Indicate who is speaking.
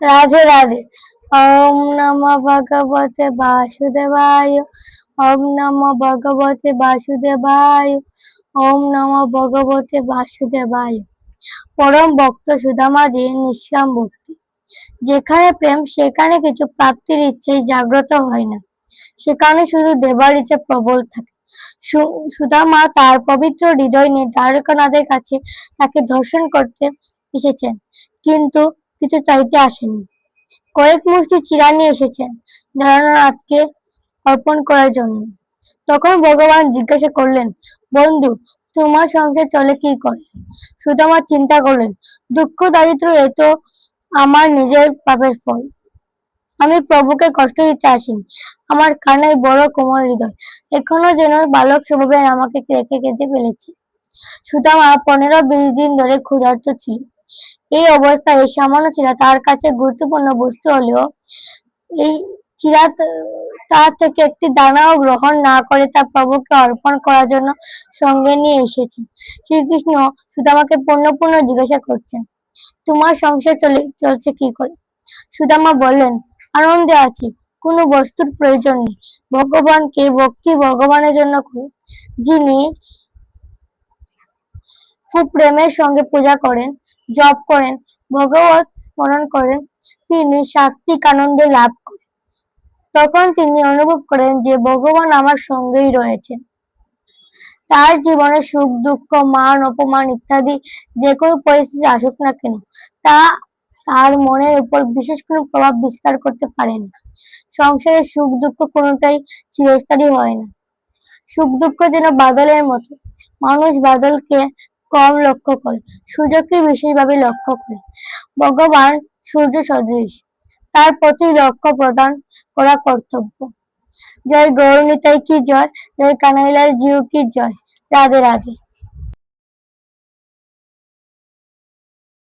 Speaker 1: রাধে রাধে। ওম নমো ভগবতে বাসুদেবায়। ওম নমো ভগবতে বাসুদেবায়। ওম নমো ভগবতে বাসুদেবায়। পরম ভক্ত সুদামাজির নিষ্কাম ভক্তি। যেখানে প্রেম সেখানে কিছু প্রাপ্তির ইচ্ছেই জাগ্রত হয় না, সেখানে শুধু দেবার ইচ্ছে প্রবল থাকে। সুদামা তার পবিত্র হৃদয় নিয়ে দ্বারকানাথের কাছে তাকে দর্শন করতে এসেছেন, কিন্তু কিছু চাইতে আসেননি। কয়েক মুষ্টি চিড়া নিয়ে এসেছেন দ্বারকানাথকে অর্পণ করার জন্য। তখন ভগবান জিজ্ঞাসা করলেন, বন্ধু, তোমার সংসার চলে কি করে? সুদামা চিন্তা করলেন, দুঃখ দারিদ্র এ তো আমার নিজের পাপের ফল। আমি প্রভুকে কষ্ট দিতে আসিনি। আমার কানাই বড় কোমল হৃদয়, এখনো যেন বালক স্বভাবে আমাকে রেখে কেঁদে ফেলেছে। সুদামা 15-20 দিন ধরে ক্ষুধার্ত ছিল। এই অবস্থায় এই সামান্য চিড়া তার কাছে গুরুত্বপূর্ণ বস্তু হলেও এই চিড়া তা থেকে একটি দানাও গ্রহণ না করে তা প্রভুকে অর্পণ করার জন্য সঙ্গে নিয়ে এসেছেন। শ্রীকৃষ্ণ সুদামাকে পুনঃ জিজ্ঞাসা করছেন, তোমার সংসার চলছে কি করে? সুদামা বললেন, আনন্দে আছি, কোনো বস্তুর প্রয়োজন নেই। ভগবানকে ভক্তি ভগবানের জন্য করুন। যিনি খুব প্রেমের সঙ্গে পূজা করেন, জপ করেন, ভগবত স্মরণ করেন, তিনি সাত্বিক আনন্দে লাভ করেন। তখন তিনি অনুভব করেন যে ভগবান আমার সঙ্গেই রয়েছেন। তার জীবনে সুখ দুঃখ মান অপমান ইত্যাদি যে কোনো পরিস্থিতি আসুক না কেন, তা তার মনের উপর বিশেষ কোনো প্রভাব বিস্তার করতে পারে না। সংসারে সুখ দুঃখ কোনোটাই চিরস্থায়ী হয় না। সুখ দুঃখ যেন বাদলের মতো, মানুষ বাদলকে কম লক্ষ্য করে, সূর্যকে বিশেষভাবে লক্ষ্য করে। ভগবান সূর্য সদৃশ, তার প্রতি লক্ষ্য প্রদান করা কর্তব্য। জয় গৌর নিতাই কি জয়, জয় কানাইলাল জিউ কি জয়। রাধে রাধে।